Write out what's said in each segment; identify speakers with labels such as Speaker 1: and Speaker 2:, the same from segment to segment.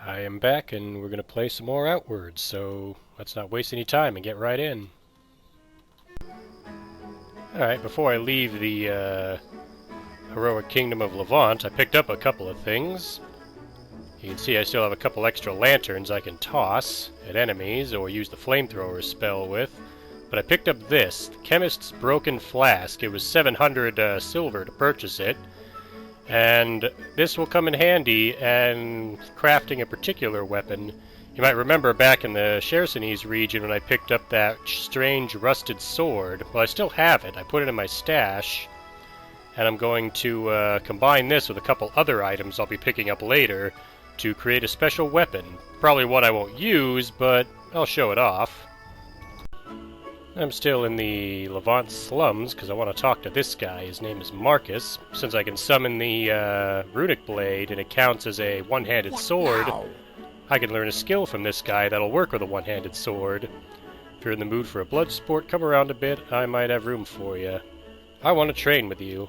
Speaker 1: I am back, and we're going to play some more Outwards, so let's not waste any time and get right in. Alright, before I leave the heroic kingdom of Levant, I picked up a couple of things. You can see I still have a couple extra lanterns I can toss at enemies or use the flamethrower spell with. But I picked up this, the Chemist's Broken Flask. It was 700 silver to purchase it. And this will come in handy in crafting a particular weapon. You might remember back in the Soroboreans region when I picked up that strange rusted sword. Well, I still have it. I put it in my stash. And I'm going to combine this with a couple other items I'll be picking up later to create a special weapon. Probably one I won't use, but I'll show it off. I'm still in the Levant slums because I want to talk to this guy. His name is Marcus. Since I can summon the runic blade and it counts as a one-handed sword, I can learn a skill from this guy that'll work with a one-handed sword. If you're in the mood for a blood sport, come around a bit. I might have room for you. I want to train with you.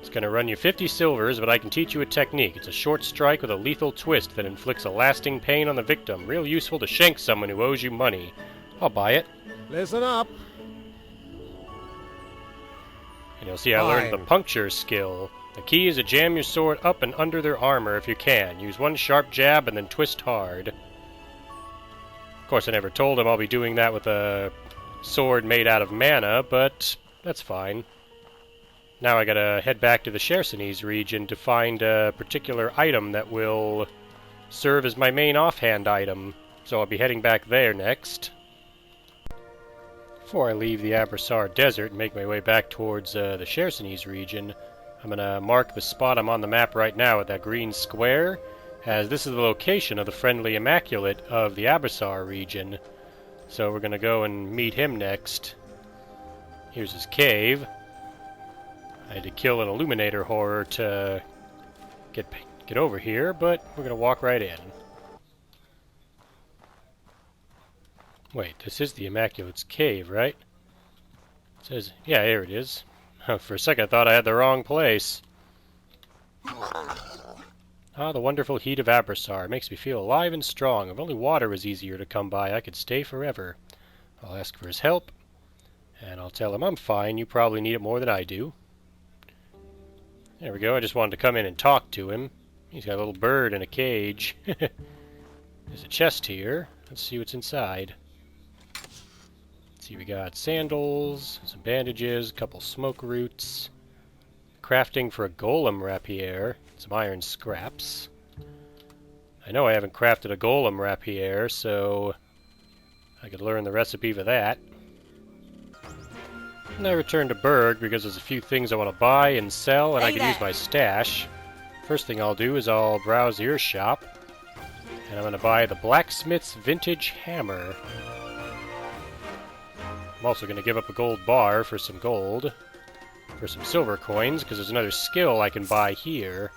Speaker 1: It's going to run you 50 silvers, but I can teach you a technique. It's a short strike with a lethal twist that inflicts a lasting pain on the victim. Real useful to shank someone who owes you money. I'll buy it.
Speaker 2: Listen up.
Speaker 1: And you'll see I learned the puncture skill. The key is to jam your sword up and under their armor if you can. Use one sharp jab and then twist hard. Of course, I never told him I'll be doing that with a sword made out of mana, but that's fine. Now I gotta head back to the Soroboreans region to find a particular item that will serve as my main offhand item. So I'll be heading back there next. Before I leave the Abrasar Desert and make my way back towards the Soroboreans region, I'm going to mark the spot I'm on the map right now with that green square, as this is the location of the friendly Immaculate of the Abrasar region. So we're going to go and meet him next. Here's his cave. I had to kill an Illuminator horror to get over here, but we're going to walk right in. Wait, this is the Immaculate's cave, right? It says, yeah, here it is. For a second I thought I had the wrong place. Ah, the wonderful heat of Abrasar. It makes me feel alive and strong. If only water was easier to come by, I could stay forever. I'll ask for his help, and I'll tell him I'm fine. You probably need it more than I do. There we go. I just wanted to come in and talk to him. He's got a little bird in a cage. There's a chest here. Let's see what's inside. See, we got sandals, some bandages, a couple smoke roots, crafting for a golem rapier, some iron scraps. I know I haven't crafted a golem rapier, so I could learn the recipe for that. And I return to Berg because there's a few things I want to buy and sell, and I can use my stash. First thing I'll do is I'll browse your shop, and I'm going to buy the blacksmith's vintage hammer. I'm also going to give up a gold bar for some gold, for some silver coins, because there's another skill I can buy here.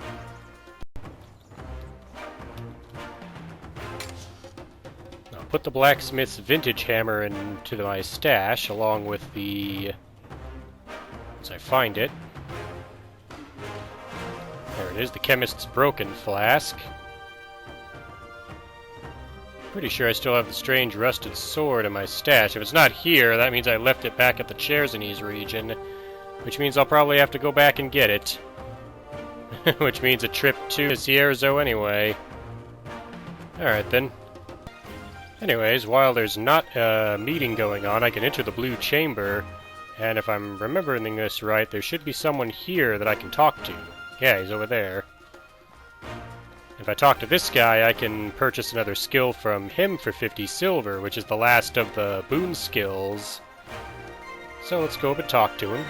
Speaker 1: I'll put the blacksmith's vintage hammer into my stash, along with the... once I find it. There it is, the Chemist's Broken Flask. Pretty sure I still have the strange rusted sword in my stash. If it's not here, that means I left it back at the Soroboreans region, which means I'll probably have to go back and get it. Which means a trip to Sierzo anyway. Alright then. Anyways, while there's not a meeting going on, I can enter the blue chamber, and if I'm remembering this right, there should be someone here that I can talk to. Yeah, he's over there. If I talk to this guy, I can purchase another skill from him for 50 silver, which is the last of the boon skills. So let's go up and talk to him.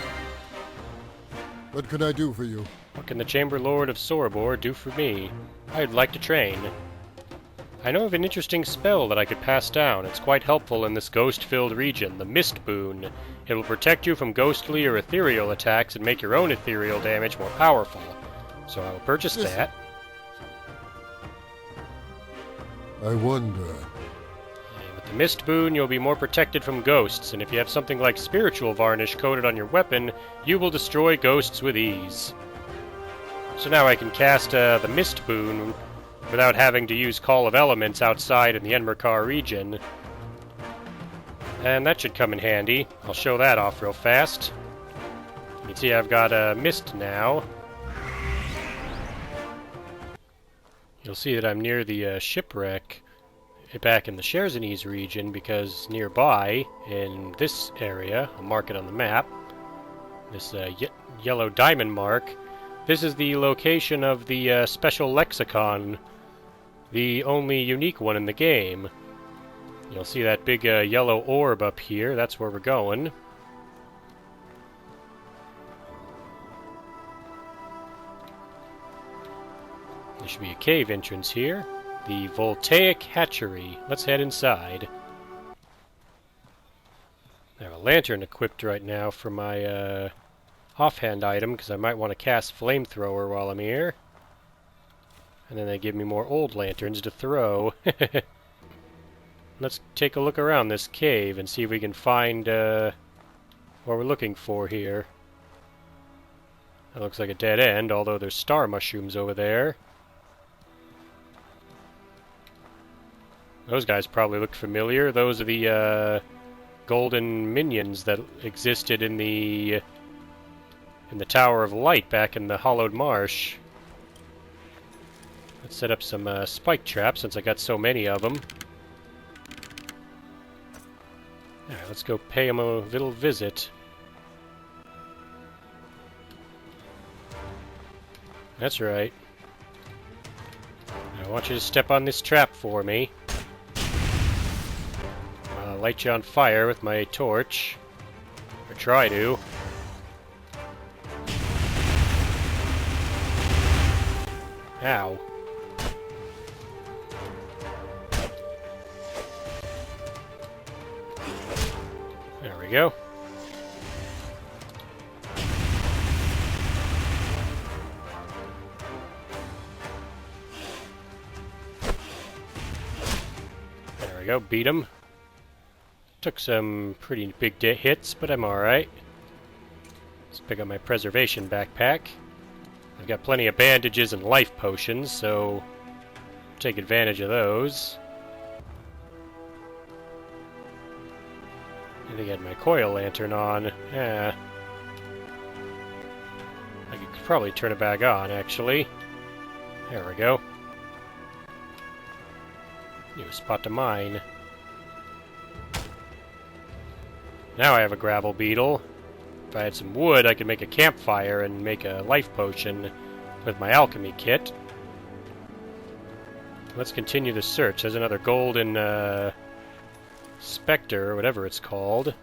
Speaker 2: What can I do for you?
Speaker 1: What can the Chamber Lord of Sorobor do for me? I'd like to train. I know of an interesting spell that I could pass down. It's quite helpful in this ghost-filled region, the Mist Boon. It will protect you from ghostly or ethereal attacks and make your own ethereal damage more powerful. So I will purchase that.
Speaker 2: I wonder.
Speaker 1: With the Mist Boon, you'll be more protected from ghosts, and if you have something like Spiritual Varnish coated on your weapon, you will destroy ghosts with ease. So now I can cast the Mist Boon without having to use Call of Elements outside in the Enmerkar region. And that should come in handy. I'll show that off real fast. You can see I've got a mist now. You'll see that I'm near the shipwreck back in the Scherzanese region, because nearby, in this area, I'll mark it on the map, this yellow diamond mark, this is the location of the special lexicon, the only unique one in the game. You'll see that big yellow orb up here, that's where we're going. There should be a cave entrance here. The voltaic hatchery. Let's head inside. I have a lantern equipped right now for my offhand item, because I might want to cast flamethrower while I'm here. And then they give me more old lanterns to throw. Let's take a look around this cave and see if we can find what we're looking for here. That looks like a dead end, although there's star mushrooms over there. Those guys probably look familiar. Those are the golden minions that existed in the Tower of Light back in the Hallowed Marsh. Let's set up some spike traps since I got so many of them. Alright, let's go pay them a little visit. That's right. I want you to step on this trap for me. I'll light you on fire with my torch. Or try to. Ow. There we go. There we go, beat him. Took some pretty big hits, but I'm alright. Let's pick up my preservation backpack. I've got plenty of bandages and life potions, so take advantage of those. I think I had my coil lantern on. Yeah. I could probably turn it back on, actually. There we go. New spot to mine. Now I have a gravel beetle. If I had some wood, I could make a campfire and make a life potion with my alchemy kit. Let's continue the search. There's another golden specter, or whatever it's called.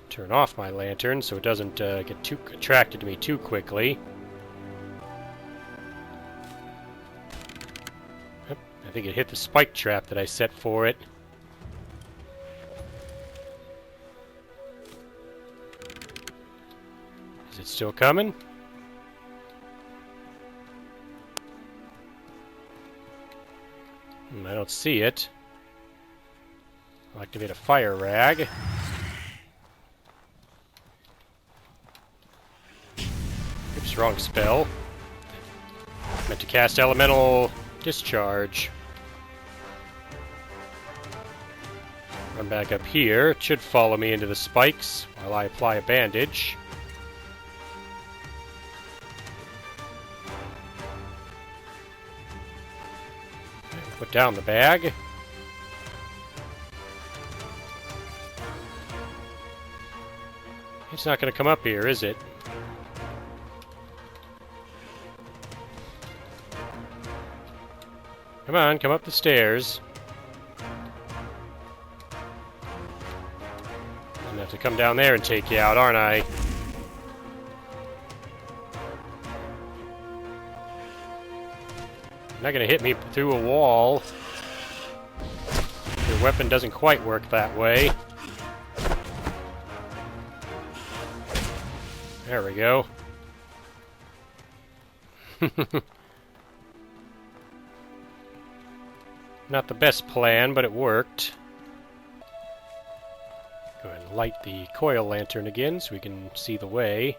Speaker 1: Turn off my lantern so it doesn't get too attracted to me too quickly. Yep, I think it hit the spike trap that I set for it. Is it still coming? I don't see it. I'll activate a fire rag. Oops, wrong spell. Meant to cast elemental discharge. Run back up here. It should follow me into the spikes while I apply a bandage. Put down the bag. It's not going to come up here, is it? Come on, come up the stairs. I'm going to have to come down there and take you out, aren't I? Not going to hit me through a wall. Your weapon doesn't quite work that way. There we go. Not the best plan, but it worked. Go ahead and light the coil lantern again so we can see the way.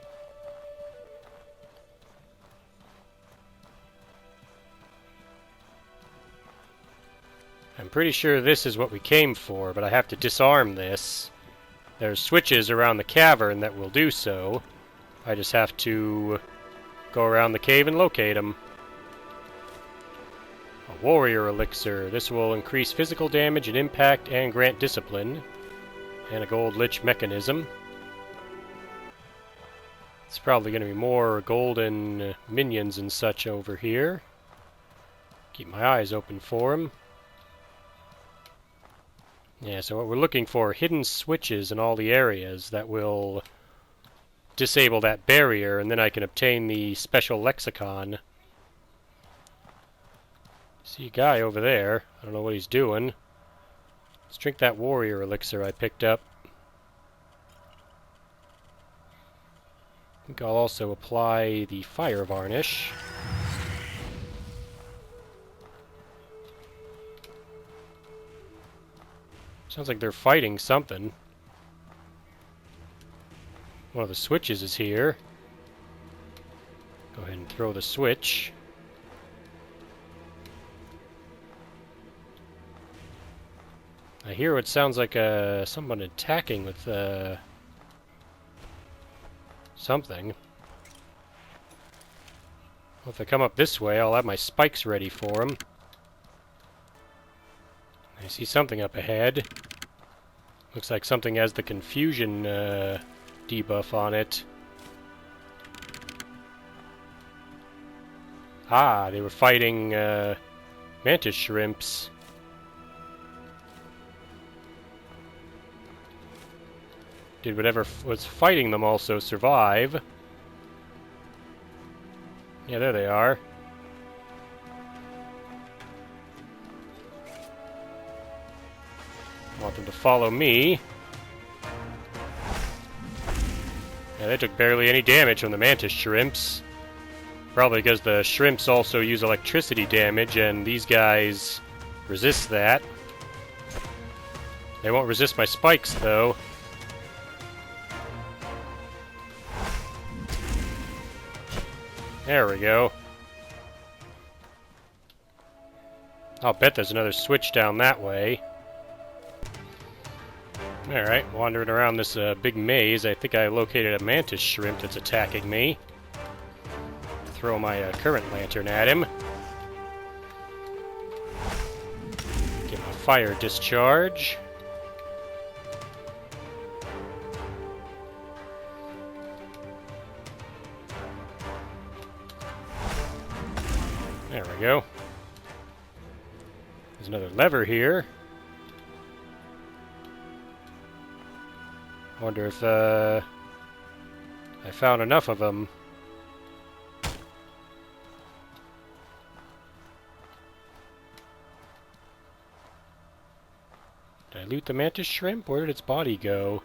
Speaker 1: I'm pretty sure this is what we came for, but I have to disarm this. There's switches around the cavern that will do so. I just have to go around the cave and locate them. A warrior elixir. This will increase physical damage and impact and grant discipline. And a gold lich mechanism. It's probably going to be more golden minions and such over here. Keep my eyes open for them. Yeah, so what we're looking for are hidden switches in all the areas that will disable that barrier, and then I can obtain the special lexicon. See a guy over there. I don't know what he's doing. Let's drink that warrior elixir I picked up. I think I'll also apply the fire varnish. Sounds like they're fighting something. One of the switches is here. Go ahead and throw the switch. I hear what sounds like someone attacking with something. Well, if I come up this way, I'll have my spikes ready for them. I see something up ahead. Looks like something has the confusion debuff on it. Ah, they were fighting mantis shrimps. Did whatever was fighting them also survive? Yeah, there they are. I want them to follow me. Yeah, they took barely any damage from the mantis shrimps. Probably because the shrimps also use electricity damage, and these guys resist that. They won't resist my spikes, though. There we go. I'll bet there's another switch down that way. Alright, wandering around this big maze, I think I located a mantis shrimp that's attacking me. Throw my current lantern at him. Get my fire discharge. There we go. There's another lever here. Wonder if I found enough of them. Did I loot the mantis shrimp? Where did its body go?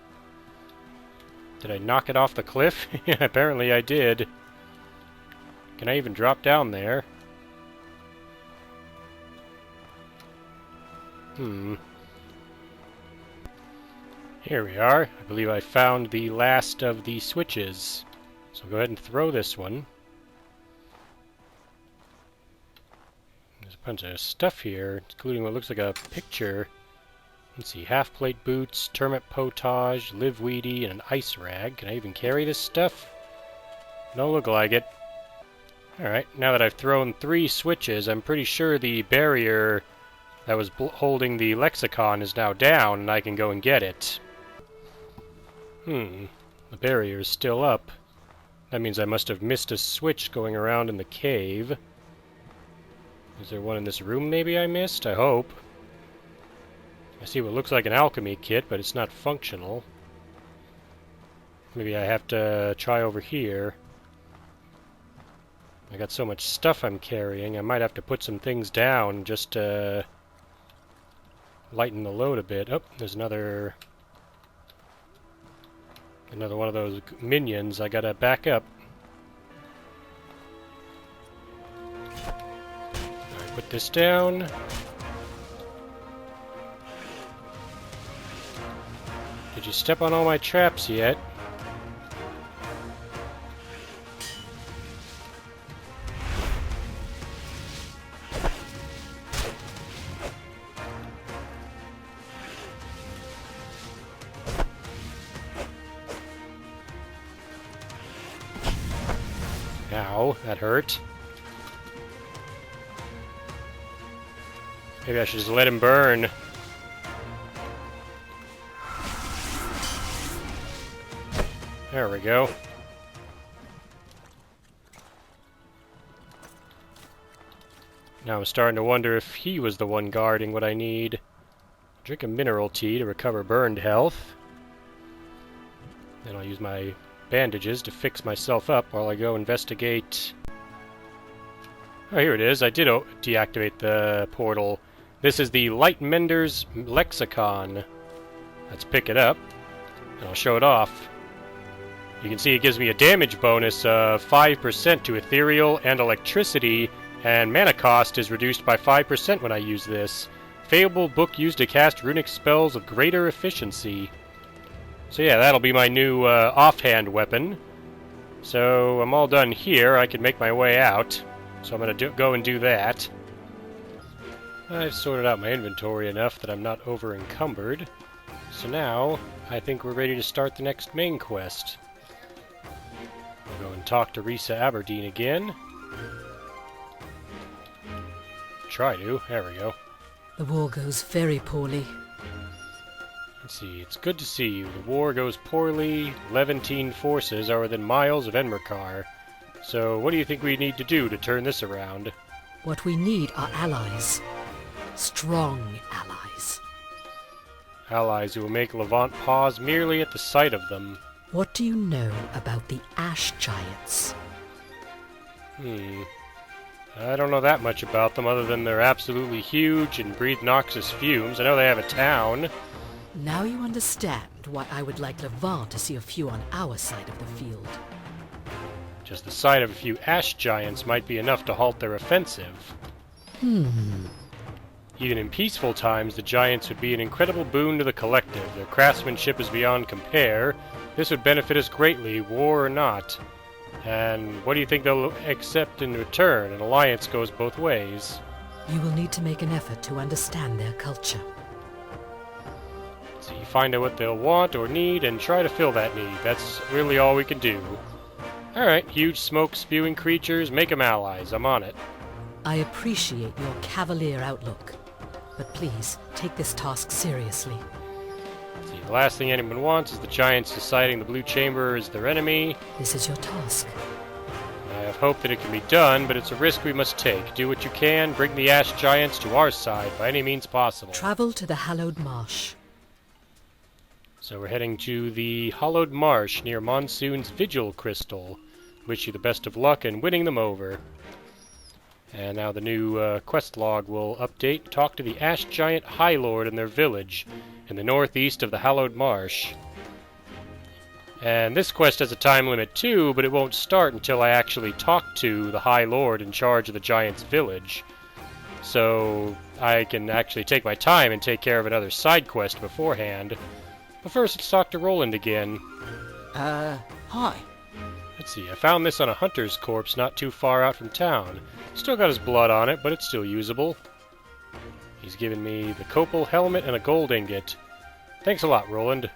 Speaker 1: Did I knock it off the cliff? Yeah, apparently I did. Can I even drop down there? Here we are. I believe I found the last of the switches. So go ahead and throw this one. There's a bunch of stuff here, including what looks like a picture. Let's see, half-plate boots, termite potage, live weedy, and an ice rag. Can I even carry this stuff? No, look like it. Alright, now that I've thrown 3 switches, I'm pretty sure the barrier that was holding the lexicon is now down, and I can go and get it. The barrier is still up. That means I must have missed a switch going around in the cave. Is there one in this room maybe I missed? I hope. I see what looks like an alchemy kit, but it's not functional. Maybe I have to try over here. I got so much stuff I'm carrying, I might have to put some things down just to lighten the load a bit. Oh, there's another one of those minions. I gotta back up. Alright, put this down. Did you step on all my traps yet? Ow, that hurt. Maybe I should just let him burn. There we go. Now I'm starting to wonder if he was the one guarding what I need. Drink a mineral tea to recover burned health. Then I'll use my bandages to fix myself up while I go investigate. Oh, here it is. I did deactivate the portal. This is the Lightmender's lexicon. Let's pick it up, and I'll show it off. You can see it gives me a damage bonus of 5% to ethereal and electricity, and mana cost is reduced by 5% when I use this. Fable book used to cast runic spells of greater efficiency. So yeah, that'll be my new offhand weapon. So I'm all done here. I can make my way out. So I'm going to go and do that. I've sorted out my inventory enough that I'm not over-encumbered. So now, I think we're ready to start the next main quest. We'll go and talk to Risa Aberdeen again. Try to. There we go.
Speaker 3: The war goes very poorly.
Speaker 1: Let's see. It's good to see you. The war goes poorly. Levantine forces are within miles of Enmerkar. So what do you think we need to do to turn this around?
Speaker 3: What we need are allies. Strong allies.
Speaker 1: Allies who will make Levant pause merely at the sight of them.
Speaker 3: What do you know about the Ash Giants?
Speaker 1: I don't know that much about them other than they're absolutely huge and breathe noxious fumes. I know they have a town.
Speaker 3: Now you understand why I would like Levant to see a few on our side of the field.
Speaker 1: Just the sight of a few ash giants might be enough to halt their offensive. Even in peaceful times, the giants would be an incredible boon to the collective. Their craftsmanship is beyond compare. This would benefit us greatly, war or not. And what do you think they'll accept in return? An alliance goes both ways.
Speaker 3: You will need to make an effort to understand their culture.
Speaker 1: So you find out what they'll want or need and try to fill that need. That's really all we can do. Alright, huge smoke-spewing creatures, make them allies. I'm on it.
Speaker 3: I appreciate your cavalier outlook, but please take this task seriously.
Speaker 1: See, the last thing anyone wants is the giants deciding the Blue Chamber is their enemy.
Speaker 3: This is your task.
Speaker 1: I have hope that it can be done, but it's a risk we must take. Do what you can, bring the Ash Giants to our side by any means possible.
Speaker 3: Travel to the Hallowed Marsh.
Speaker 1: So we're heading to the Hallowed Marsh near Monsoon's Vigil Crystal. Wish you the best of luck in winning them over. And now the new quest log will update. Talk to the Ash Giant High Lord in their village in the northeast of the Hallowed Marsh. And this quest has a time limit too, but it won't start until I actually talk to the High Lord in charge of the Giant's village. So I can actually take my time and take care of another side quest beforehand. But first, let's talk to Roland again.
Speaker 4: Hi.
Speaker 1: Let's see, I found this on a hunter's corpse not too far out from town. Still got his blood on it, but it's still usable. He's given me the copal helmet and a gold ingot. Thanks a lot, Roland.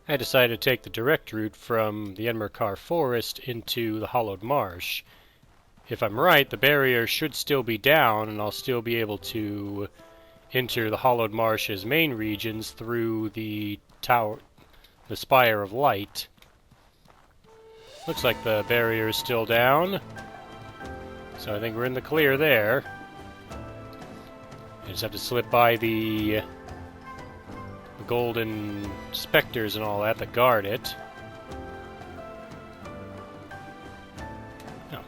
Speaker 1: I decided to take the direct route from the Enmerkar Forest into the Hallowed Marsh. If I'm right, the barrier should still be down, and I'll still be able to enter the Hallowed Marsh's main regions through the tower, the Spire of Light. Looks like the barrier is still down, so I think we're in the clear there. I just have to slip by the golden specters and all that guard it. No,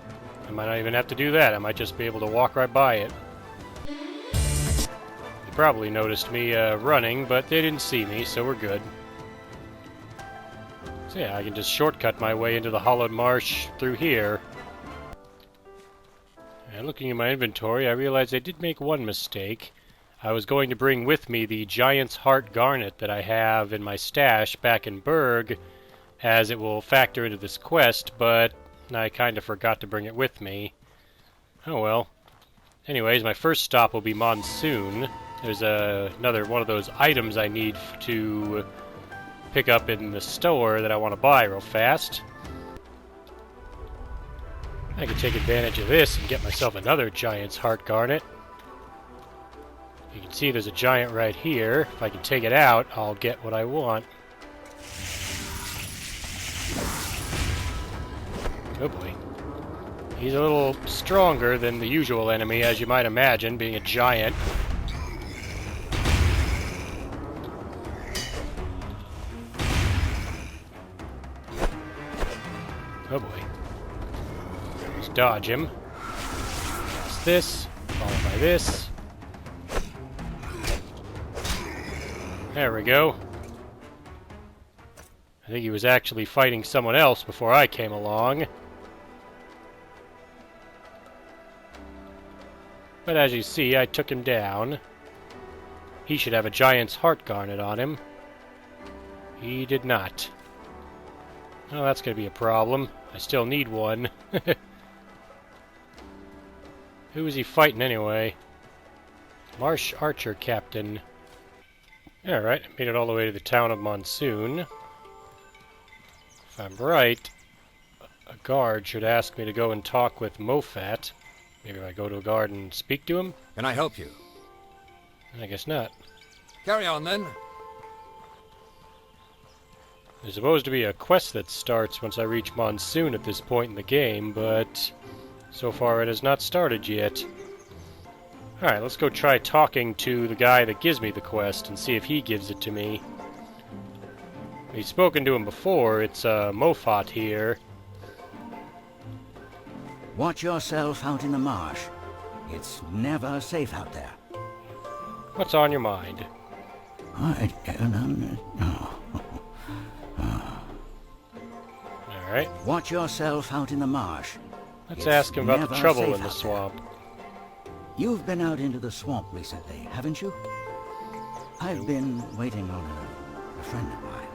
Speaker 1: I might not even have to do that. I might just be able to walk right by it. They probably noticed me running, but they didn't see me, so we're good. So yeah, I can just shortcut my way into the Hallowed Marsh through here. And looking at my inventory, I realized I did make one mistake. I was going to bring with me the Giant's Heart Garnet that I have in my stash back in Berg, as it will factor into this quest, but I kind of forgot to bring it with me. Oh well. Anyways, my first stop will be Monsoon. There's another one of those items I need to pick up in the store that I want to buy real fast. I can take advantage of this and get myself another giant's heart garnet. You can see there's a giant right here. If I can take it out, I'll get what I want. Oh boy. He's a little stronger than the usual enemy, as you might imagine, being a giant. Oh boy. Just dodge him. That's this, followed by this. There we go. I think he was actually fighting someone else before I came along. But as you see, I took him down. He should have a giant's heart garnet on him. He did not. Oh, that's going to be a problem. I still need one. Who is he fighting anyway? Marsh Archer Captain. Alright, made it all the way to the town of Monsoon. If I'm right, a guard should ask me to go and talk with Mofat. Maybe if I go to a guard and speak to him?
Speaker 5: Can I help you?
Speaker 1: I guess not.
Speaker 5: Carry on, then.
Speaker 1: There's supposed to be a quest that starts once I reach Monsoon at this point in the game, but so far it has not started yet. Alright, let's go try talking to the guy that gives me the quest and see if he gives it to me. We've spoken to him before. It's Mofat here.
Speaker 4: Watch yourself out in the marsh. It's never safe out there.
Speaker 1: What's on your mind?
Speaker 4: I don't know.
Speaker 1: Alright,
Speaker 4: Watch yourself out in the marsh.
Speaker 1: let's
Speaker 4: It's
Speaker 1: ask him about the
Speaker 4: never
Speaker 1: trouble
Speaker 4: safe
Speaker 1: in the
Speaker 4: out there.
Speaker 1: swamp.
Speaker 4: You've been out into the swamp recently, haven't you? I've been waiting on a friend of mine.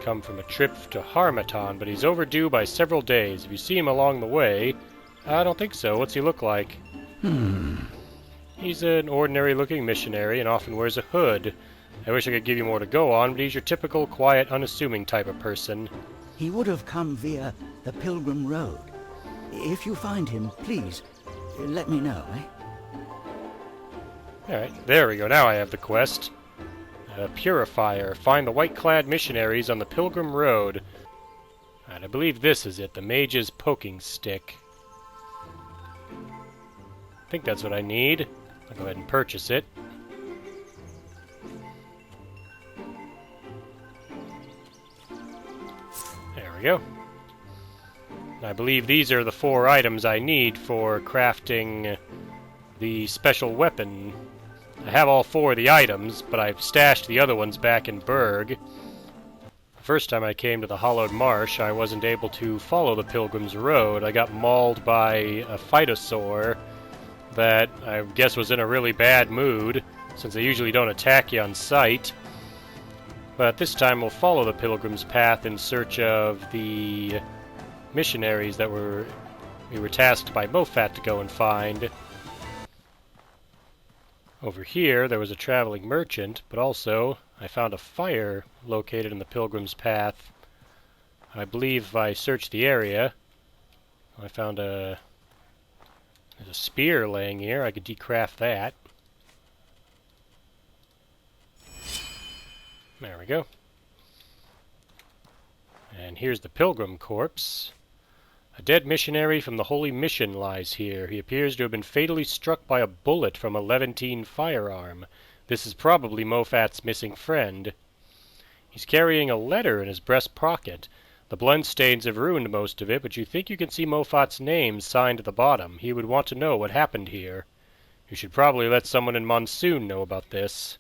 Speaker 1: Come from a trip to Harmattan, but he's overdue by several days. If you see him along the way... I don't think so. What's he look like? He's an ordinary-looking missionary and often wears a hood. I wish I could give you more to go on, but he's your typical, quiet, unassuming type of person.
Speaker 4: He would have come via the Pilgrim Road. If you find him, please, let me know, eh?
Speaker 1: Alright, there we go. Now I have the quest. Purifier. Find the white-clad missionaries on the Pilgrim Road. And I believe this is it, the Mage's Poking Stick. I think that's what I need. I'll go ahead and purchase it. There we go. I believe these are the 4 items I need for crafting the special weapon. I have all 4 of the items, but I've stashed the other ones back in Berg. The first time I came to the Hallowed Marsh, I wasn't able to follow the Pilgrim's Road. I got mauled by a phytosaur that I guess was in a really bad mood, since they usually don't attack you on sight. But this time we'll follow the Pilgrim's path in search of the missionaries that we were tasked by Mofat to go and find. Over here, there was a traveling merchant, but also I found a fire located in the Pilgrim's Path. I believe if I searched the area, I found there's a spear laying here. I could decraft that. There we go. And here's the Pilgrim corpse. A dead missionary from the Holy Mission lies here. He appears to have been fatally struck by a bullet from a Levantine firearm. This is probably Mofat's missing friend. He's carrying a letter in his breast pocket. The bloodstains have ruined most of it, but you think you can see Mofat's name signed at the bottom. He would want to know what happened here. You should probably let someone in Monsoon know about this.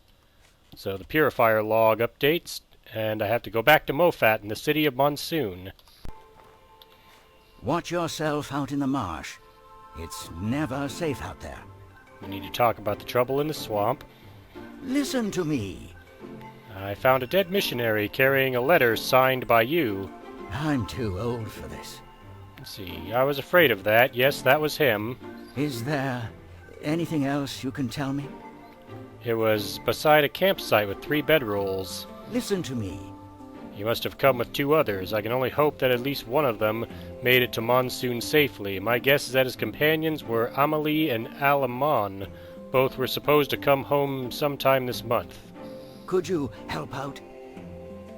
Speaker 1: So the Purifier log updates, and I have to go back to Mofat in the city of Monsoon.
Speaker 4: Watch yourself out in the marsh. It's never safe out there.
Speaker 1: We need to talk about the trouble in the swamp.
Speaker 4: Listen to me.
Speaker 1: I found a dead missionary carrying a letter signed by you.
Speaker 4: I'm too old for this.
Speaker 1: Let's see, I was afraid of that. Yes, that was him.
Speaker 4: Is there anything else you can tell me?
Speaker 1: It was beside a campsite with 3 bedrolls.
Speaker 4: Listen to me.
Speaker 1: You must have come with 2 others. I can only hope that at least one of them made it to Monsoon safely. My guess is that his companions were Amelie and Alamon. Both were supposed to come home sometime this month.
Speaker 4: Could you help out?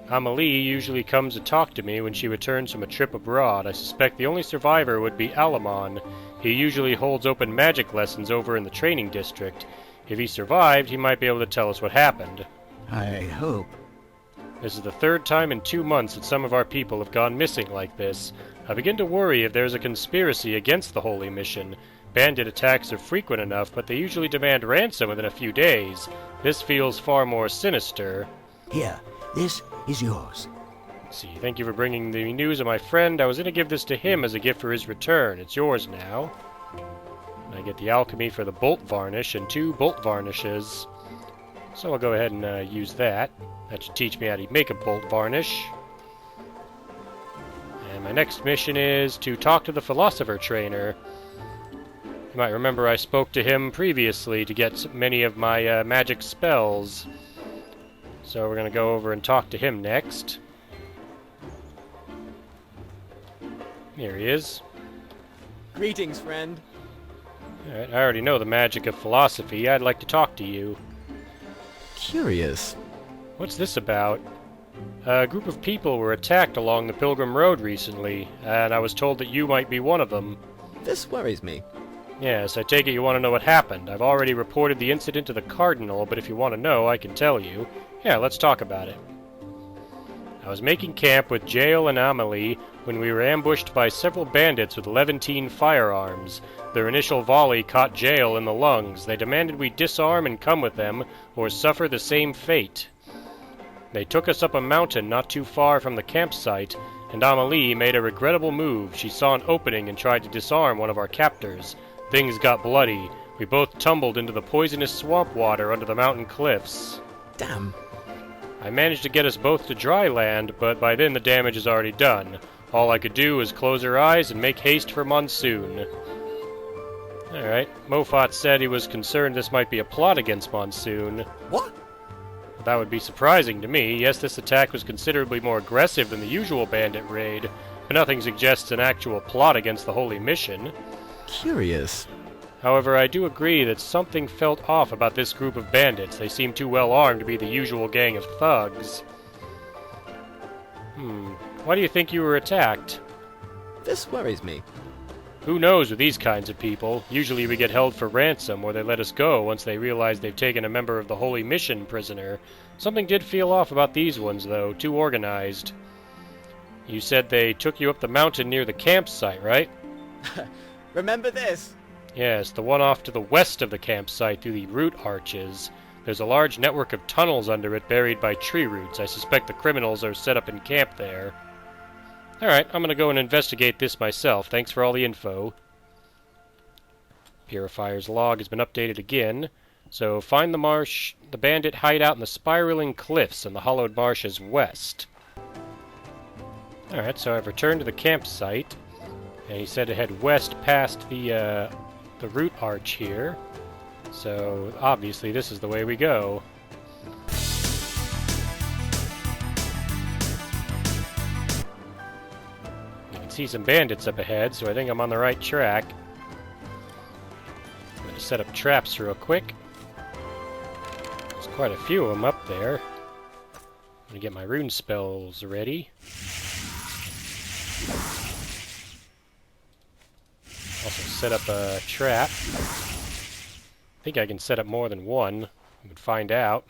Speaker 1: Amelie usually comes to talk to me when she returns from a trip abroad. I suspect the only survivor would be Alamon. He usually holds open magic lessons over in the training district. If he survived, he might be able to tell us what happened.
Speaker 4: I hope.
Speaker 1: This is the 3rd time in 2 months that some of our people have gone missing like this. I begin to worry if there's a conspiracy against the Holy Mission. Bandit attacks are frequent enough, but they usually demand ransom within a few days. This feels far more sinister.
Speaker 4: Here, this is yours.
Speaker 1: Let's see, thank you for bringing the news of my friend. I was going to give this to him as a gift for his return. It's yours now. And I get the alchemy for the bolt varnish and 2 bolt varnishes. So I'll go ahead and use that. That should teach me how to make a bolt varnish. And my next mission is to talk to the philosopher trainer. You might remember I spoke to him previously to get many of my magic spells. So we're going to go over and talk to him next. Here he is.
Speaker 5: Greetings, friend.
Speaker 1: Alright, I already know the magic of philosophy. I'd like to talk to you.
Speaker 5: Curious.
Speaker 1: What's this about? A group of people were attacked along the Pilgrim Road recently, and I was told that you might be one of them.
Speaker 5: This worries me.
Speaker 1: Yes, I take it you want to know what happened. I've already reported the incident to the Cardinal, but if you want to know, I can tell you. Yeah, let's talk about it. I was making camp with Jael and Amelie when we were ambushed by several bandits with Levantine firearms. Their initial volley caught Jael in the lungs. They demanded we disarm and come with them, or suffer the same fate. They took us up a mountain not too far from the campsite, and Amelie made a regrettable move. She saw an opening and tried to disarm one of our captors. Things got bloody. We both tumbled into the poisonous swamp water under the mountain cliffs.
Speaker 5: Damn.
Speaker 1: I managed to get us both to dry land, but by then the damage is already done. All I could do was close her eyes and make haste for Monsoon. Alright, Moffat said he was concerned this might be a plot against Monsoon.
Speaker 5: What?
Speaker 1: That would be surprising to me. Yes, this attack was considerably more aggressive than the usual bandit raid, but nothing suggests an actual plot against the Holy Mission.
Speaker 5: Curious.
Speaker 1: However, I do agree that something felt off about this group of bandits. They seem too well armed to be the usual gang of thugs. Why do you think you were attacked?
Speaker 5: This worries me.
Speaker 1: Who knows with these kinds of people? Usually we get held for ransom, or they let us go once they realize they've taken a member of the Holy Mission prisoner. Something did feel off about these ones, though. Too organized. You said they took you up the mountain near the campsite, right?
Speaker 5: Remember this?
Speaker 1: Yes, the one off to the west of the campsite through the root arches. There's a large network of tunnels under it buried by tree roots. I suspect the criminals are set up in camp there. Alright, I'm gonna go and investigate this myself. Thanks for all the info. Purifier's log has been updated again. So, find the marsh, the bandit hideout in the spiraling cliffs in the Hallowed Marsh is west. Alright, so I've returned to the campsite. And he said to head west past the root arch here. So, obviously this is the way we go. You can see some bandits up ahead, so I think I'm on the right track. I'm going to set up traps real quick. There's quite a few of them up there. I'm going to get my rune spells ready. Also set up a trap. I think I can set up more than one. We would find out.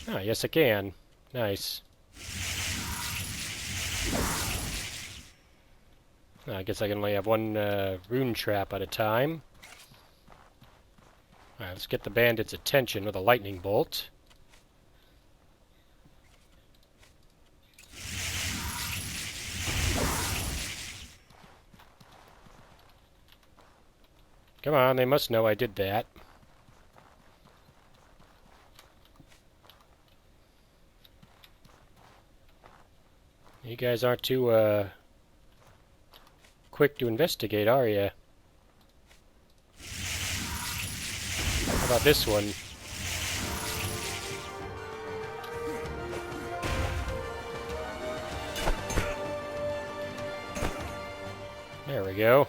Speaker 1: Ah, yes I can. Nice. I guess I can only have one rune trap at a time. Alright, let's get the bandits' attention with a lightning bolt. Come on, they must know I did that. You guys aren't too, quick to investigate, are you? How about this one? There we go.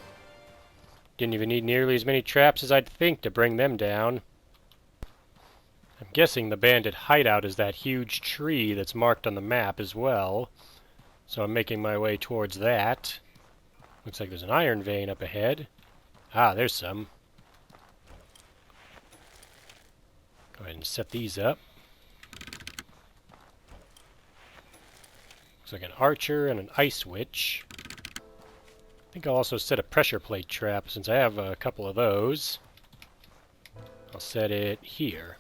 Speaker 1: Didn't even need nearly as many traps as I'd think to bring them down. I'm guessing the bandit hideout is that huge tree that's marked on the map as well. So I'm making my way towards that. Looks like there's an iron vein up ahead. Ah, there's some. Go ahead and set these up. Looks like an archer and an ice witch. I think I'll also set a pressure plate trap since I have a couple of those. I'll set it here.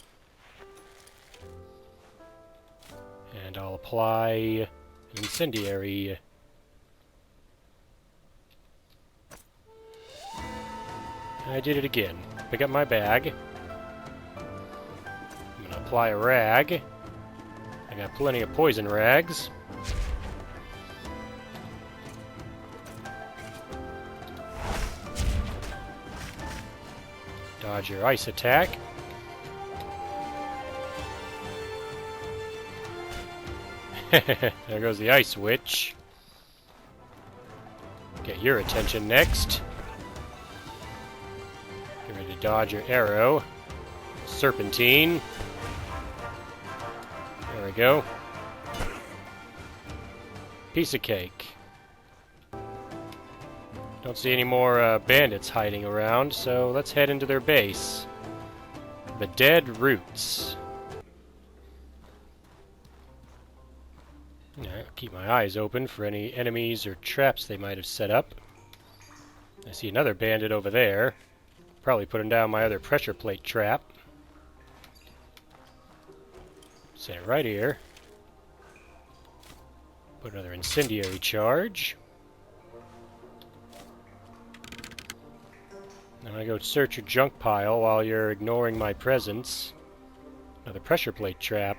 Speaker 1: And I'll apply an incendiary. I did it again. Pick up my bag. I'm gonna apply a rag. I got plenty of poison rags. Dodge your ice attack. There goes the ice witch. Get your attention next. Get ready to dodge your arrow. Serpentine. There we go. Piece of cake. Don't see any more bandits hiding around, so let's head into their base. The Dead Roots. Alright, keep my eyes open for any enemies or traps they might have set up. I see another bandit over there. Probably putting down my other pressure plate trap. Set it right here. Put another incendiary charge. I'm gonna go search your junk pile while you're ignoring my presence. Another pressure plate trap,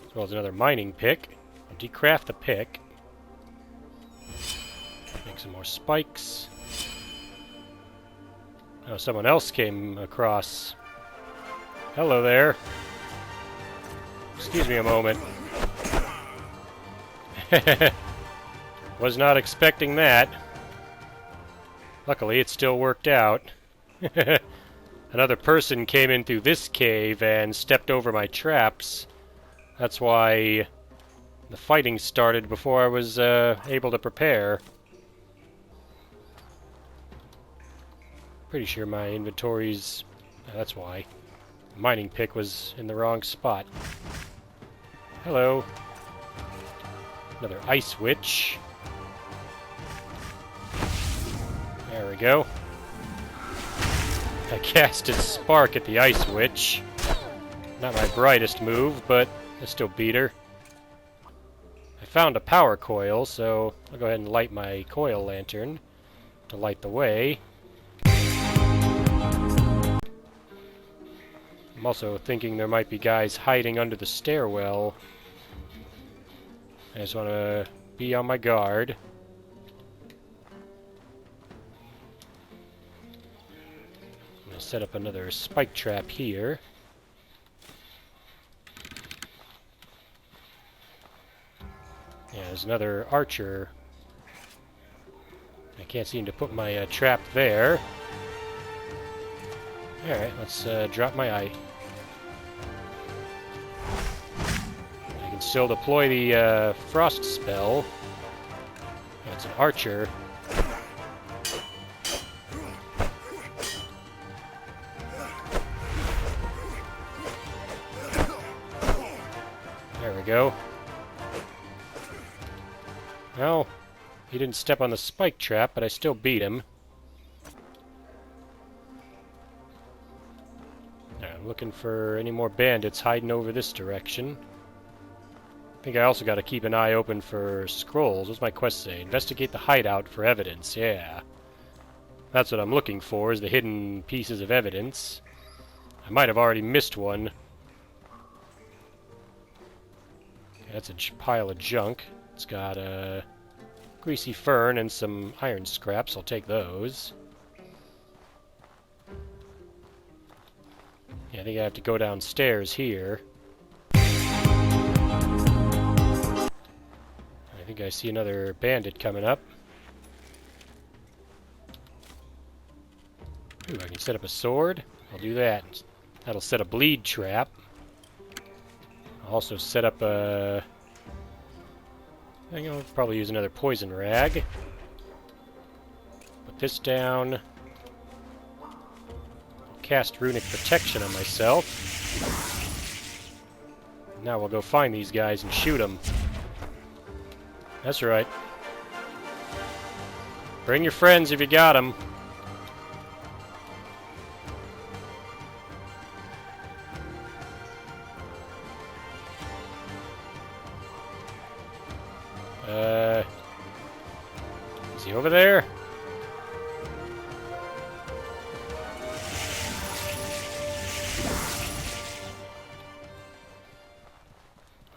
Speaker 1: as well as another mining pick. I'll decraft the pick. Make some more spikes. Oh, someone else came across. Hello there. Excuse me a moment. Was not expecting that. Luckily, it still worked out. Another person came in through this cave and stepped over my traps. That's why the fighting started before I was able to prepare. Pretty sure my inventory's... that's why. The mining pick was in the wrong spot. Hello. Another ice witch. There we go. I casted Spark at the Ice Witch. Not my brightest move, but I still beat her. I found a power coil, so I'll go ahead and light my coil lantern to light the way. I'm also thinking there might be guys hiding under the stairwell. I just want to be on my guard. Set up another spike trap here. Yeah, there's another archer. I can't seem to put my trap there. Alright, let's drop my eye. I can still deploy the frost spell. That's an archer. There we go. Well, he didn't step on the spike trap, but I still beat him. I'm looking for any more bandits hiding over this direction. I think I also got to keep an eye open for scrolls. What's my quest say? Investigate the hideout for evidence. Yeah. That's what I'm looking for, is the hidden pieces of evidence. I might have already missed one. That's a pile of junk. It's got a greasy fern and some iron scraps. I'll take those. Yeah, I think I have to go downstairs here. I think I see another bandit coming up. Ooh, I can set up a sword. I'll do that. That'll set a bleed trap. I'll also set up a... I think I'll probably use another poison rag. Put this down. I'll cast runic protection on myself. Now we'll go find these guys and shoot them. That's right. Bring your friends if you got them. Is he over there?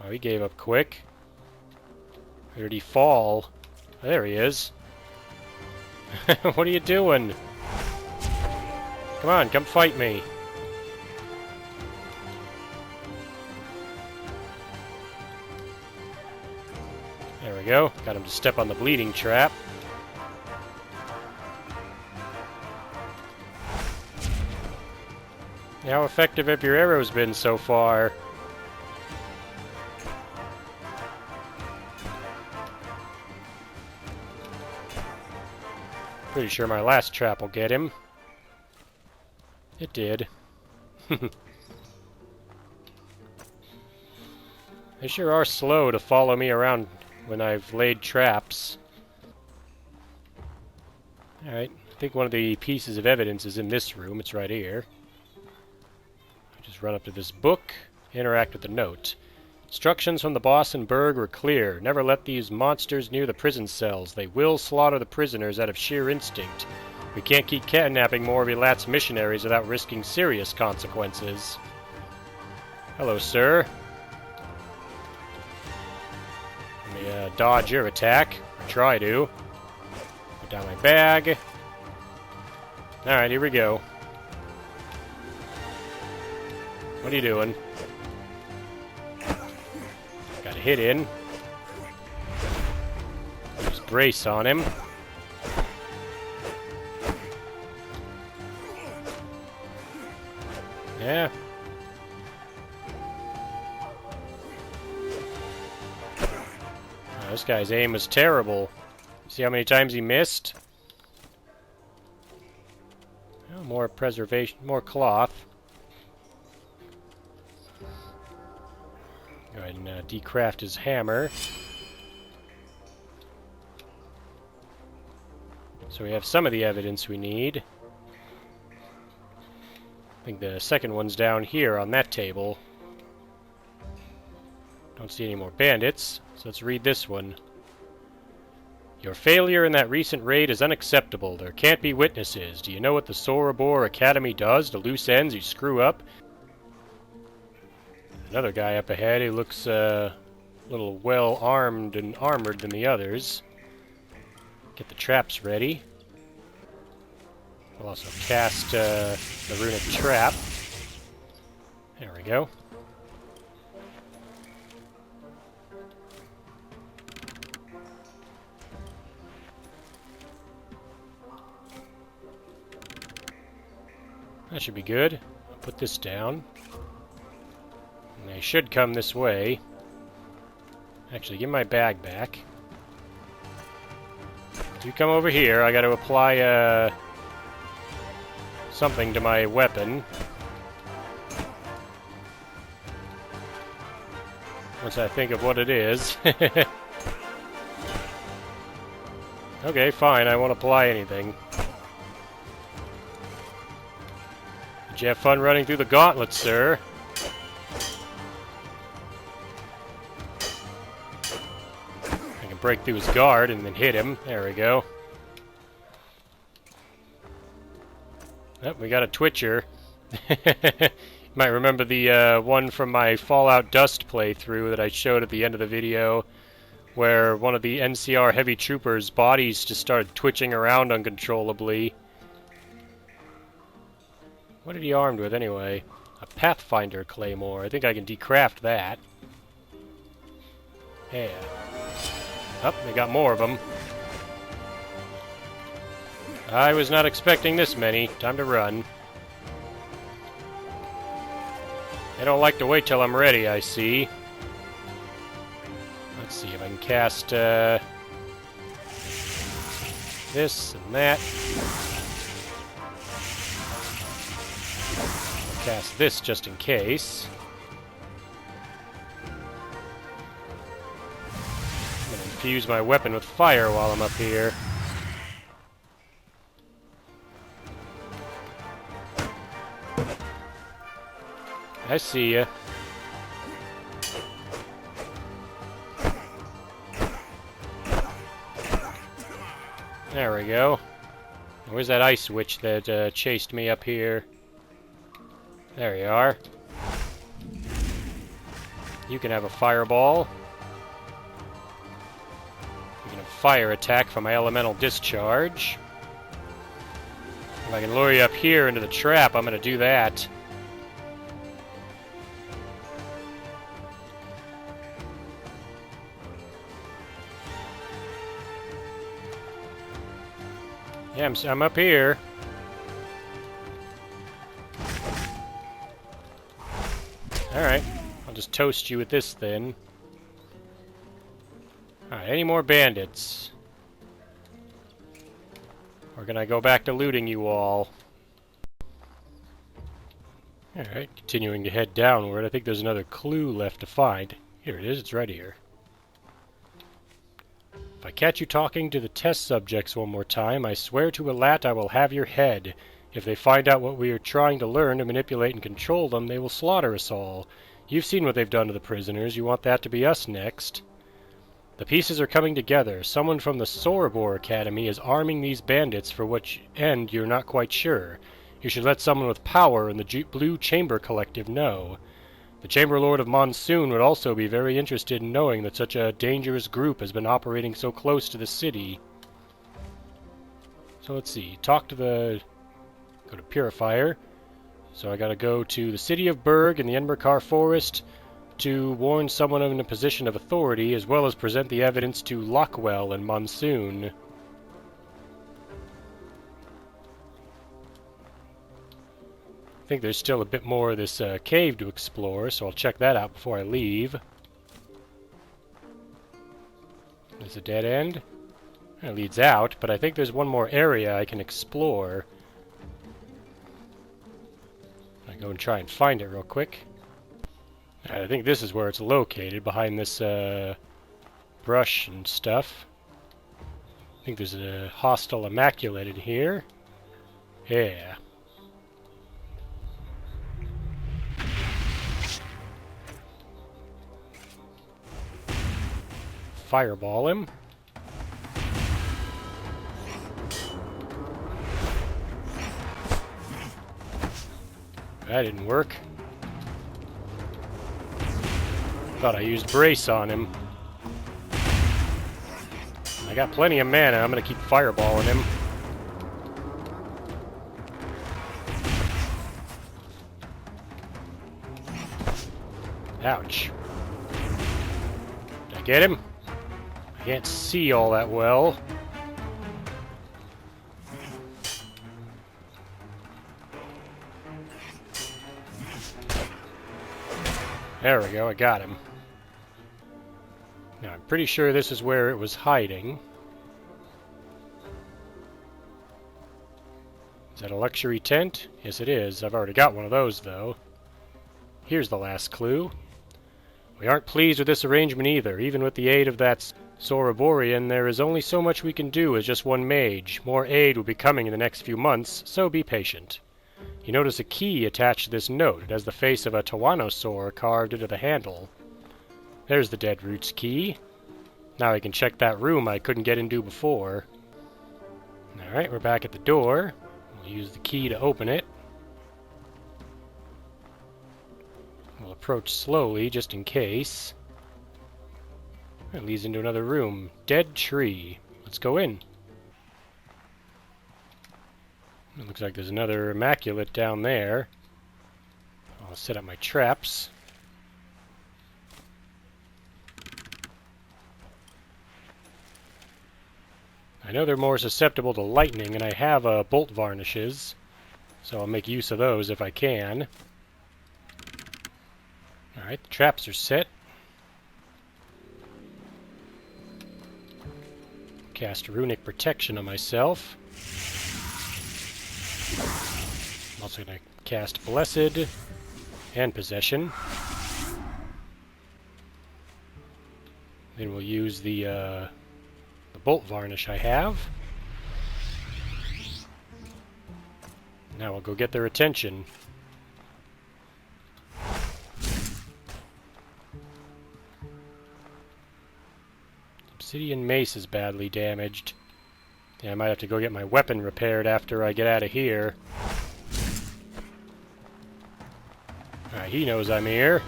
Speaker 1: Oh, he gave up quick. Where did he fall? There he is. What are you doing? Come on, come fight me. There we go. Got him to step on the bleeding trap. How effective have your arrows been so far? Pretty sure my last trap will get him. It did. They sure are slow to follow me around when I've laid traps. Alright, I think one of the pieces of evidence is in this room. It's right here. I just run up to this book, interact with the note. Instructions from the boss in Berg were clear. Never let these monsters near the prison cells. They will slaughter the prisoners out of sheer instinct. We can't keep kidnapping more of Elat's missionaries without risking serious consequences. Hello, sir. Let me dodge your attack. Or try to. Put down my bag. Alright, here we go. What are you doing? Got a hit in. Just brace on him. Yeah. Oh, this guy's aim is terrible. See how many times he missed? Oh, more preservation, more cloth. Go ahead and decraft his hammer. So we have some of the evidence we need. I think the second one's down here on that table. Don't see any more bandits, so let's read this one. Your failure in that recent raid is unacceptable. There can't be witnesses. Do you know what the Sorobore Academy does to loose ends you screw up? Another guy up ahead who looks a little well armed and armored than the others. Get the traps ready. We'll also cast the runic trap. There we go. That should be good. I'll put this down. And they should come this way. Actually, give my bag back. If you come over here, I got to apply something to my weapon. Once I think of what it is. Okay, fine, I won't apply anything. Did you have fun running through the gauntlet, sir? I can break through his guard and then hit him. There we go. Oh, we got a twitcher. You might remember the one from my Fallout Dust playthrough that I showed at the end of the video, where one of the NCR heavy troopers' bodies just started twitching around uncontrollably. What are he armed with anyway? A Pathfinder Claymore. I think I can decraft that. Yeah. Oh, they got more of them. I was not expecting this many. Time to run. They don't like to wait till I'm ready, I see. Let's see if I can cast this and that. I'll cast this just in case. I'm gonna infuse my weapon with fire while I'm up here. I see ya. There we go. Where's that ice witch that chased me up here? There you are. You can have a fireball. You can have fire attack from my elemental discharge. If I can lure you up here into the trap, I'm going to do that. Yeah, I'm up here. Alright, I'll just toast you with this then. Alright, any more bandits? Or can I go back to looting you all? Alright, continuing to head downward. I think there's another clue left to find. Here it is, it's right here. If I catch you talking to the test subjects one more time, I swear to Alat I will have your head. If they find out what we are trying to learn to manipulate and control them, they will slaughter us all. You've seen what they've done to the prisoners. You want that to be us next. The pieces are coming together. Someone from the Sorobore Academy is arming these bandits for which end you're not quite sure. You should let someone with power in the Blue Chamber Collective know. The Chamber Lord of Monsoon would also be very interested in knowing that such a dangerous group has been operating so close to the city. So let's see. Go to Purifier. So I gotta go to the city of Berg in the Enberkar Forest to warn someone in a position of authority, as well as present the evidence to Lockwell and Monsoon. I think there's still a bit more of this cave to explore, so I'll check that out before I leave. There's a dead end. It leads out, but I think there's one more area I can explore. I go and try and find it real quick. I think this is where it's located, behind this brush and stuff. I think there's a hostile Immaculated here. Yeah. Fireball him. That didn't work. Thought I used brace on him. I got plenty of mana. I'm gonna keep fireballing him. Ouch. Did I get him? I can't see all that well. There we go, I got him. Now, I'm pretty sure this is where it was hiding. Is that a luxury tent? Yes, it is. I've already got one of those, though. Here's the last clue. We aren't pleased with this arrangement either. Even with the aid of that Soroborian, there is only so much we can do as just one mage. More aid will be coming in the next few months, so be patient. You notice a key attached to this note. It has the face of a Tawanosaur carved into the handle. There's the Dead Roots key. Now I can check that room I couldn't get into before. Alright, we're back at the door. We'll use the key to open it. We'll approach slowly, just in case. It leads into another room. Dead tree. Let's go in. It looks like there's another Immaculate down there. I'll set up my traps. I know they're more susceptible to lightning, and I have bolt varnishes, so I'll make use of those if I can. Alright, the traps are set. Cast Runic Protection on myself. I'm also going to cast Blessed and Possession. Then we'll use the Bolt Varnish I have. Now we'll go get their attention. Obsidian Mace is badly damaged. Yeah, I might have to go get my weapon repaired after I get out of here. Alright, he knows I'm here.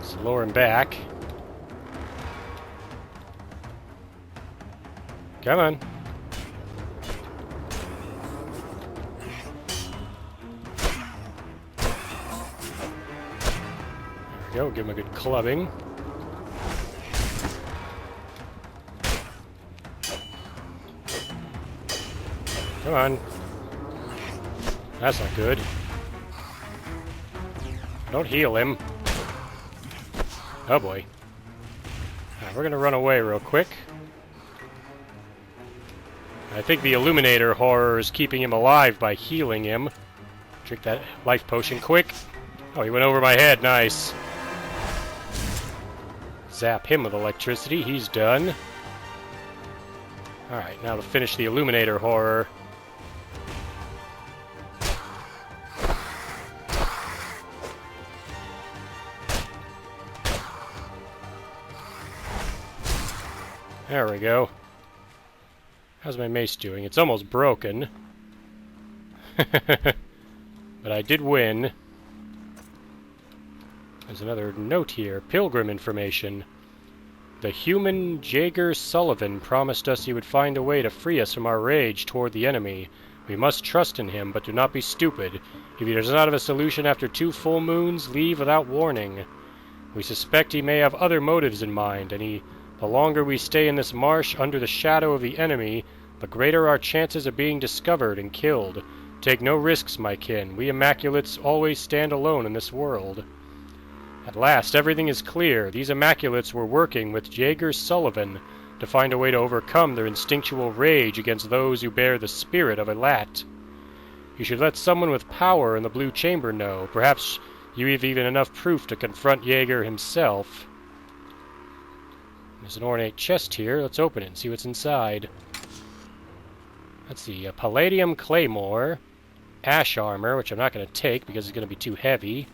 Speaker 1: Let's lure him back. Come on. There we go, give him a good clubbing. Come on. That's not good. Don't heal him. Oh boy. Alright, we're gonna run away real quick. I think the Illuminator horror is keeping him alive by healing him. Drink that life potion quick. Oh, he went over my head. Nice. Zap him with electricity. He's done. Alright, now to finish the Illuminator horror. There we go. How's my mace doing? It's almost broken. But I did win. There's another note here. Pilgrim information. The human Jaeger Sullivan promised us he would find a way to free us from our rage toward the enemy. We must trust in him, but do not be stupid. If he does not have a solution after 2 full moons, leave without warning. We suspect he may have other motives in mind, and the longer we stay in this marsh under the shadow of the enemy, the greater our chances of being discovered and killed. Take no risks, my kin. We Immaculates always stand alone in this world. At last, everything is clear. These Immaculates were working with Jaeger Sullivan to find a way to overcome their instinctual rage against those who bear the spirit of Elat. You should let someone with power in the Blue Chamber know. Perhaps you have even enough proof to confront Jaeger himself. There's an ornate chest here. Let's open it and see what's inside. Let's see, a Palladium Claymore, Ash Armor, which I'm not going to take because it's going to be too heavy.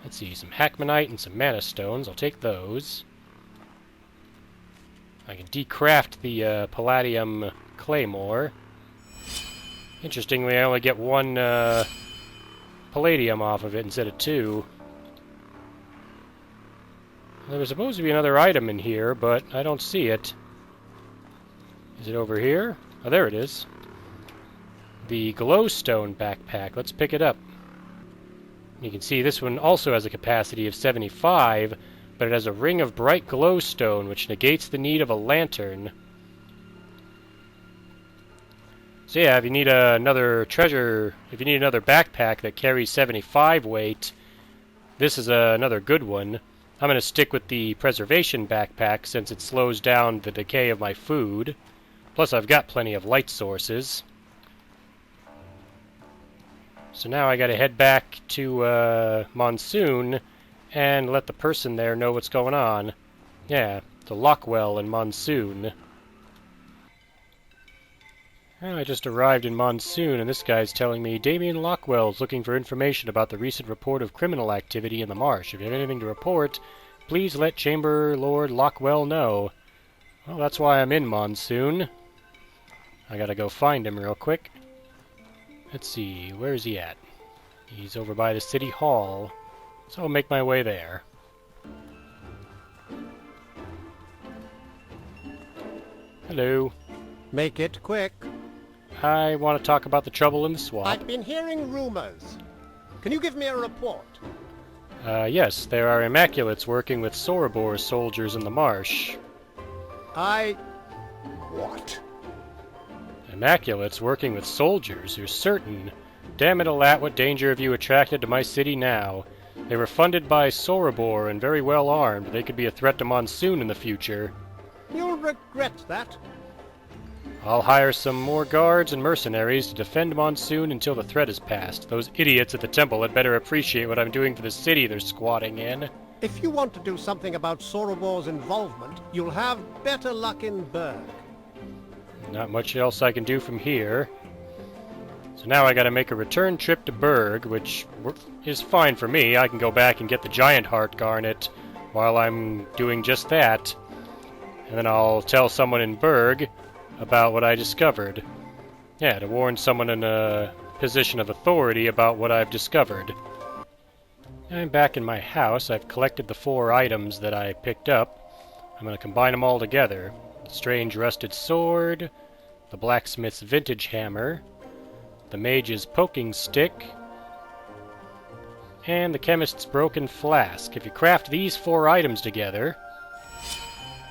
Speaker 1: Let's see, some Hackmanite and some Mana Stones. I'll take those. I can decraft the Palladium Claymore. Interestingly, I only get 1 Palladium off of it instead of 2. There was supposed to be another item in here, but I don't see it. Is it over here? Oh, there it is. The Glowstone backpack. Let's pick it up. You can see this one also has a capacity of 75, but it has a ring of bright glowstone, which negates the need of a lantern. So yeah, if you need another backpack that carries 75 weight, this is another good one. I'm going to stick with the preservation backpack since it slows down the decay of my food. Plus I've got plenty of light sources. So now I got to head back to Monsoon and let the person there know what's going on. Yeah, the Lockwell in Monsoon. Well, I just arrived in Monsoon and this guy's telling me Damien Lockwell's looking for information about the recent report of criminal activity in the marsh. If you have anything to report, please let Chamber Lord Lockwell know. Well, that's why I'm in Monsoon. I gotta go find him real quick. Let's see, where is he at? He's over by the City Hall, so I'll make my way there. Hello.
Speaker 6: Make it quick.
Speaker 1: I want to talk about the trouble in the swamp.
Speaker 6: I've been hearing rumors. Can you give me a report?
Speaker 1: Yes, there are Immaculates working with Sorobore soldiers in the marsh.
Speaker 6: What?
Speaker 1: Immaculate's working with soldiers. You're certain. Damn it, Alat, what danger have you attracted to my city now? They were funded by Sorobor and very well armed. They could be a threat to Monsoon in the future.
Speaker 6: You'll regret that.
Speaker 1: I'll hire some more guards and mercenaries to defend Monsoon until the threat is past. Those idiots at the temple had better appreciate what I'm doing for the city they're squatting in.
Speaker 6: If you want to do something about Sorobor's involvement, you'll have better luck in Berg.
Speaker 1: Not much else I can do from here. So now I gotta make a return trip to Berg, which is fine for me. I can go back and get the giant heart garnet while I'm doing just that. And then I'll tell someone in Berg about what I discovered. Yeah, to warn someone in a position of authority about what I've discovered. I'm back in my house. I've collected the 4 items that I picked up. I'm going to combine them all together. The strange rusted sword, the blacksmith's vintage hammer, the mage's poking stick, and the chemist's broken flask. If you craft these 4 items together,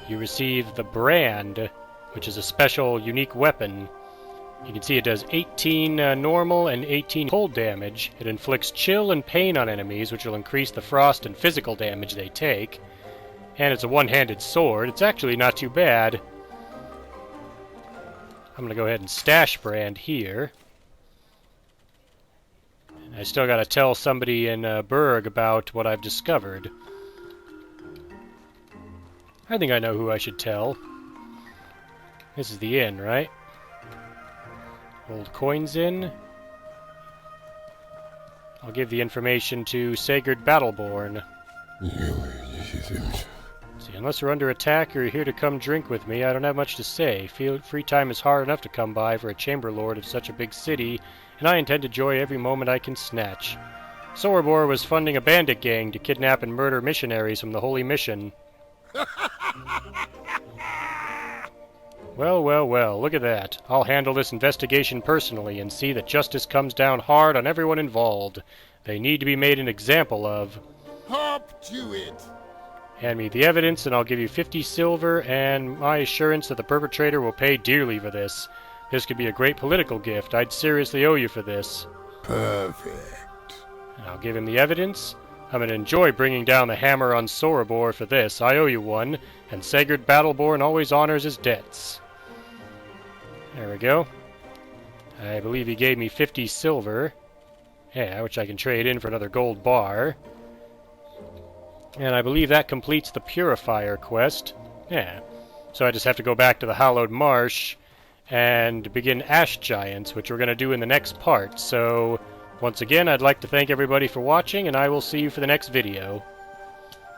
Speaker 1: you receive the brand, which is a special, unique weapon. You can see it does 18 normal and 18 cold damage. It inflicts chill and pain on enemies, which will increase the frost and physical damage they take. And it's a one-handed sword. It's actually not too bad. I'm going to go ahead and stash brand here. I still got to tell somebody in Berg about what I've discovered. I think I know who I should tell. This is the inn, right? Old coins in. I'll give the information to Sigurd Battleborn. See, unless we're under attack or you're here to come drink with me, I don't have much to say. Free time is hard enough to come by for a chamber lord of such a big city, and I intend to enjoy every moment I can snatch. Sorobor was funding a bandit gang to kidnap and murder missionaries from the Holy Mission. Well, well, well, look at that. I'll handle this investigation personally and see that justice comes down hard on everyone involved. They need to be made an example of.
Speaker 2: Hop to it!
Speaker 1: Hand me the evidence and I'll give you 50 silver and my assurance that the perpetrator will pay dearly for this. This could be a great political gift. I'd seriously owe you for this.
Speaker 2: Perfect.
Speaker 1: And I'll give him the evidence. I'm going to enjoy bringing down the hammer on Sorobor for this. I owe you one, and Sigurd Battleborn always honors his debts. There we go. I believe he gave me 50 silver. Yeah, which I can trade in for another gold bar. And I believe that completes the Purifier quest. Yeah. So I just have to go back to the Hallowed Marsh and begin Ash Giants, which we're going to do in the next part. So, once again, I'd like to thank everybody for watching, and I will see you for the next video.